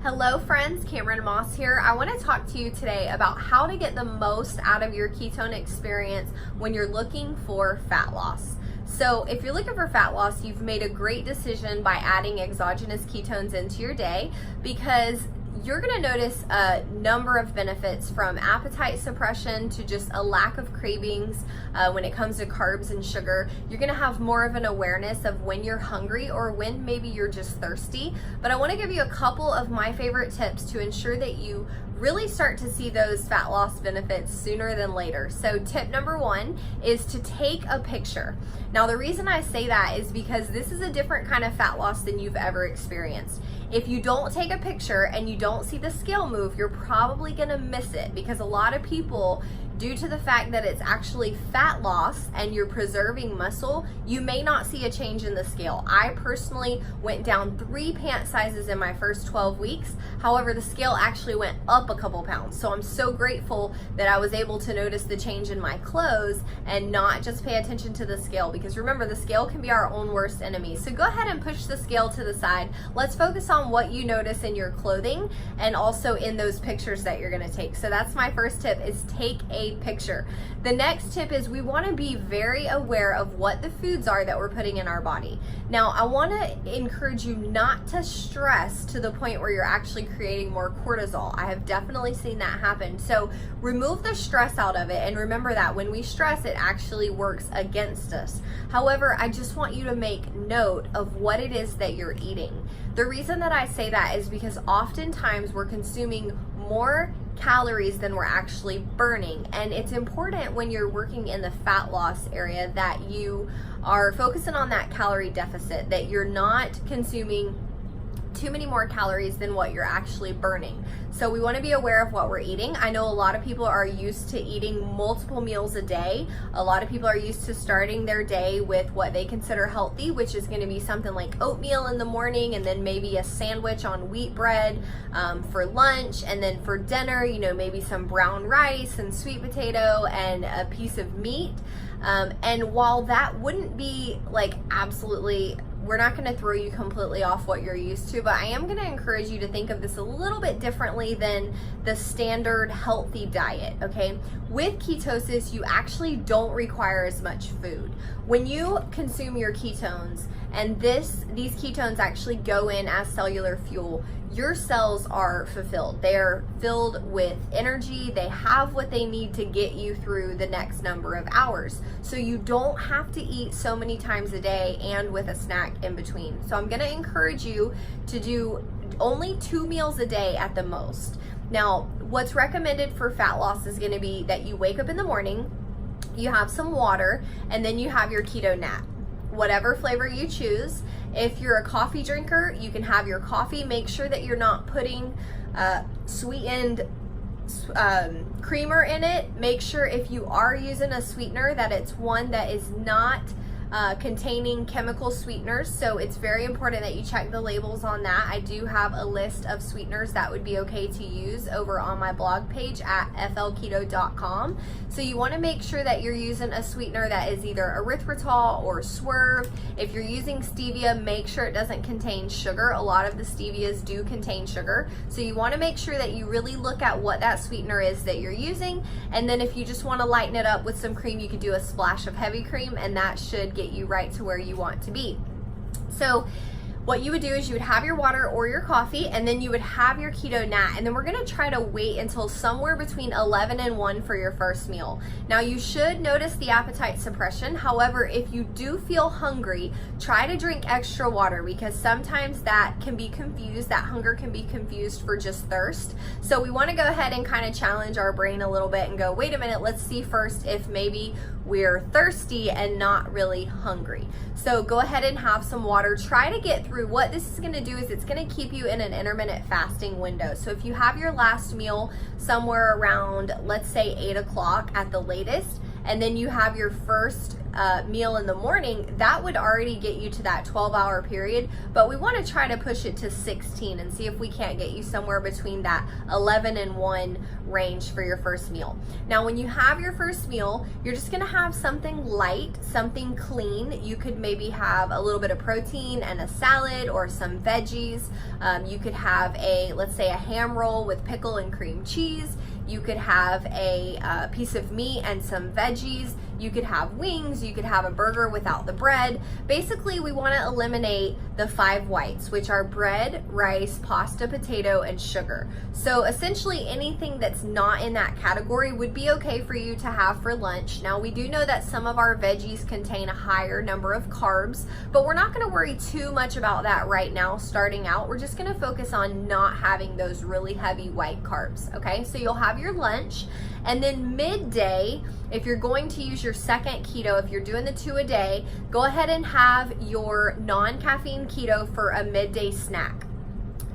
Hello friends, Cameron Moss here. I want to talk to you today about how to get the most out of your ketone experience when you're looking for fat loss. So if you're looking for fat loss, you've made a great decision by adding exogenous ketones into your day, because you're going to notice a number of benefits, from appetite suppression to just a lack of cravings when it comes to carbs and sugar. You're going to have more of an awareness of when you're hungry or when maybe you're just thirsty. But I want to give you a couple of my favorite tips to ensure that you really start to see those fat loss benefits sooner than later. So tip number one is to take a picture. Now the reason I say that is because this is a different kind of fat loss than you've ever experienced. If you don't take a picture and you don't see the scale move, you're probably gonna miss it, because a lot of people, due to the fact that it's actually fat loss and you're preserving muscle, you may not see a change in the scale. I personally went down 3 pant sizes in my first 12 weeks. However, the scale actually went up a couple pounds. So I'm so grateful that I was able to notice the change in my clothes and not just pay attention to the scale, because remember, the scale can be our own worst enemy. So go ahead and push the scale to the side. Let's focus on what you notice in your clothing and also in those pictures that you're gonna take. So that's my first tip, is take a picture. The next tip is we want to be very aware of what the foods are that we're putting in our body. Now, I want to encourage you not to stress to the point where you're actually creating more cortisol. I have definitely seen that happen. So remove the stress out of it, and remember that when we stress, it actually works against us. However, I just want you to make note of what it is that you're eating. The reason that I say that is because oftentimes we're consuming more calories than we're actually burning, and it's important when you're working in the fat loss area that you are focusing on that calorie deficit, that you're not consuming too many more calories than what you're actually burning. So we want to be aware of what we're eating. I know a lot of people are used to eating multiple meals a day. A lot of people are used to starting their day with what they consider healthy, which is going to be something like oatmeal in the morning, and then maybe a sandwich on wheat bread for lunch, and then for dinner, maybe some brown rice and sweet potato and a piece of meat. And while that wouldn't be like absolutely, we're not going to throw you completely off what you're used to, but I am going to encourage you to think of this a little bit differently than the standard healthy diet, okay? With ketosis, you actually don't require as much food. When you consume your ketones, and these ketones actually go in as cellular fuel, your cells are fulfilled. They're filled with energy. They have what they need to get you through the next number of hours. So you don't have to eat so many times a day and with a snack in between. So I'm gonna encourage you to do only 2 meals a day at the most. Now, what's recommended for fat loss is gonna be that you wake up in the morning, you have some water, and then you have your keto nap, whatever flavor you choose. If you're a coffee drinker, you can have your coffee. Make sure that you're not putting sweetened creamer in it. Make sure if you are using a sweetener that it's one that is not containing chemical sweeteners. So it's very important that you check the labels on that. I do have a list of sweeteners that would be okay to use over on my blog page at flketo.com. So you want to make sure that you're using a sweetener that is either erythritol or Swerve. If you're using stevia, make sure it doesn't contain sugar. A lot of the stevias do contain sugar. So you want to make sure that you really look at what that sweetener is that you're using. And then if you just want to lighten it up with some cream, you could do a splash of heavy cream, and that should get you right to where you want to be. So what you would do is you would have your water or your coffee, and then you would have your keto nat, and then we're going to try to wait until somewhere between 11 and 1 for your first meal. Now you should notice the appetite suppression. However, if you do feel hungry, try to drink extra water, because sometimes that can be confused, that hunger can be confused for just thirst. So we want to go ahead and kind of challenge our brain a little bit and go, wait a minute, let's see first if maybe we're thirsty and not really hungry. So go ahead and have some water. Try to get through. What this is going to do is it's going to keep you in an intermittent fasting window. So if you have your last meal somewhere around, let's say 8 o'clock at the latest, and then you have your first meal in the morning, that would already get you to that 12-hour period, but we want to try to push it to 16 and see if we can't get you somewhere between that 11 and 1 range for your first meal. Now, when you have your first meal, you're just going to have something light, something clean. You could maybe have a little bit of protein and a salad or some veggies. You could have let's say a ham roll with pickle and cream cheese. You could have a piece of meat and some veggies. You could have wings. You could have a burger without the bread. Basically, we want to eliminate the 5 whites, which are bread, rice, pasta, potato, and sugar. So essentially anything that's not in that category would be okay for you to have for lunch. Now, we do know that some of our veggies contain a higher number of carbs, but we're not going to worry too much about that right now starting out. We're just going to focus on not having those really heavy white carbs, okay? So you'll have your lunch, and then midday, if you're going to use your second keto, if you're doing the 2 a day, go ahead and have your non-caffeine keto for a midday snack.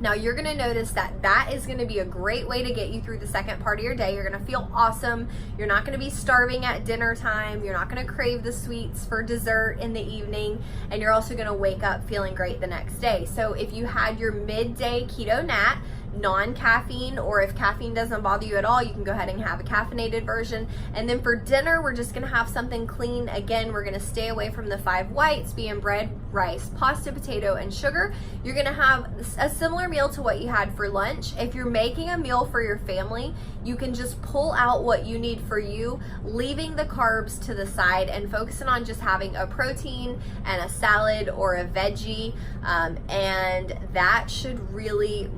Now, you're gonna notice that that is gonna be a great way to get you through the second part of your day. You're gonna feel awesome. You're not gonna be starving at dinner time. You're not gonna crave the sweets for dessert in the evening. And you're also gonna wake up feeling great the next day. So if you had your midday keto nat, non-caffeine, or if caffeine doesn't bother you at all, you can go ahead and have a caffeinated version. And then for dinner, we're just gonna have something clean. Again, we're gonna stay away from the 5 whites, being bread, rice, pasta, potato, and sugar. You're gonna have a similar meal to what you had for lunch. If you're making a meal for your family, you can just pull out what you need for you, leaving the carbs to the side and focusing on just having a protein and a salad or a veggie, and that should really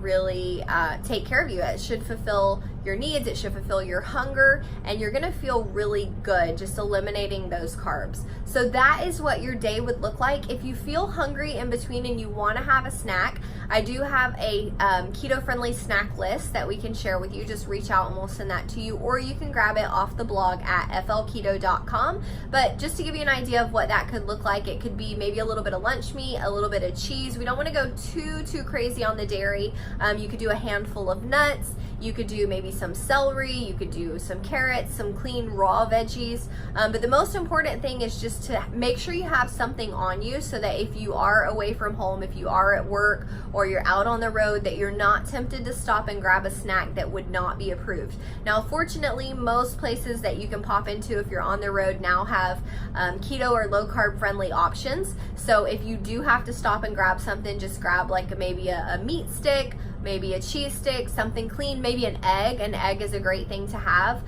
take care of you. It should fulfill your needs, it should fulfill your hunger, and you're gonna feel really good just eliminating those carbs. So that is what your day would look like. If you feel hungry in between and you wanna have a snack, I do have a keto-friendly snack list that we can share with you. Just reach out and we'll send that to you, or you can grab it off the blog at flketo.com. But just to give you an idea of what that could look like, it could be maybe a little bit of lunch meat, a little bit of cheese. We don't wanna go too crazy on the dairy. You could do a handful of nuts. You could do maybe some celery, you could do some carrots, some clean raw veggies. But the most important thing is just to make sure you have something on you so that if you are away from home, if you are at work or you're out on the road, that you're not tempted to stop and grab a snack that would not be approved. Now, fortunately, most places that you can pop into if you're on the road now have keto or low carb friendly options. So if you do have to stop and grab something, just grab like maybe a meat stick, maybe a cheese stick, something clean, maybe an egg. An egg is a great thing to have.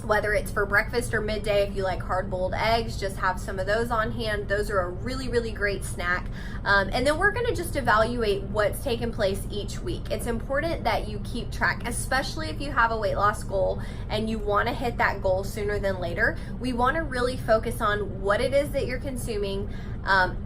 Whether it's for breakfast or midday, if you like hard-boiled eggs, just have some of those on hand. Those are a really great snack. And then we're gonna just evaluate what's taken place each week. It's important that you keep track, especially if you have a weight loss goal and you wanna hit that goal sooner than later. We wanna really focus on what it is that you're consuming.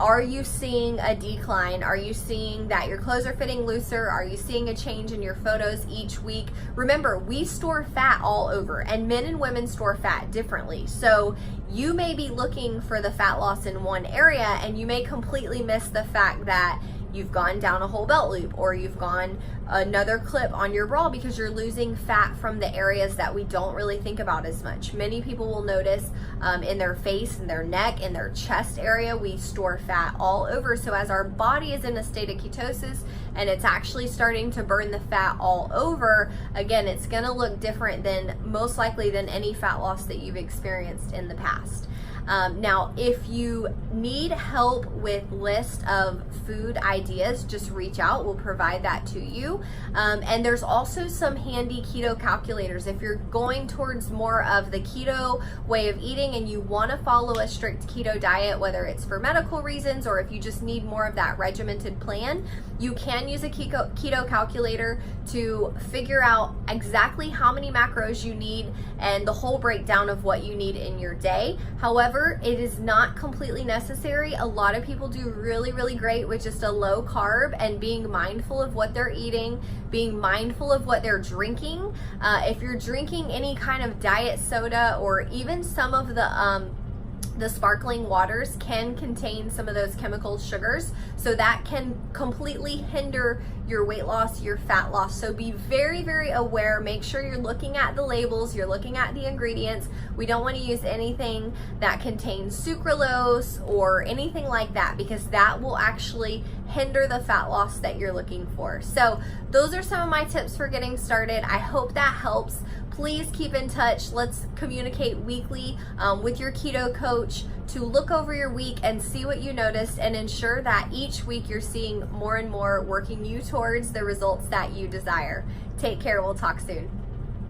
Are you seeing a decline? Are you seeing that your clothes are fitting looser? Are you seeing a change in your photos each week? Remember, we store fat all over, and men and women store fat differently. So you may be looking for the fat loss in one area, and you may completely miss the fact that you've gone down a whole belt loop, or you've gone another clip on your bra because you're losing fat from the areas that we don't really think about as much. Many people will notice in their face, in their neck, in their chest area, we store fat all over. So as our body is in a state of ketosis and it's actually starting to burn the fat all over, again, it's gonna look different than, most likely, than any fat loss that you've experienced in the past. Now, if you need help with list of food ideas, just reach out. We'll provide that to you. And there's also some handy keto calculators. If you're going towards more of the keto way of eating and you want to follow a strict keto diet, whether it's for medical reasons or if you just need more of that regimented plan, you can use a keto calculator to figure out exactly how many macros you need and the whole breakdown of what you need in your day. However, it is not completely necessary. A lot of people do really great with just a low carb and being mindful of what they're eating, being mindful of what they're drinking. If you're drinking any kind of diet soda or even some of the the sparkling waters can contain some of those chemical sugars, so that can completely hinder your weight loss, your fat loss. So be very, very aware. Make sure you're looking at the labels, you're looking at the ingredients. We don't want to use anything that contains sucralose or anything like that, because that will actually hinder the fat loss that you're looking for. So those are some of my tips for getting started. I hope that helps. Please keep in touch. Let's communicate weekly with your keto coach to look over your week and see what you noticed, and ensure that each week you're seeing more and more working you towards the results that you desire. Take care. We'll talk soon.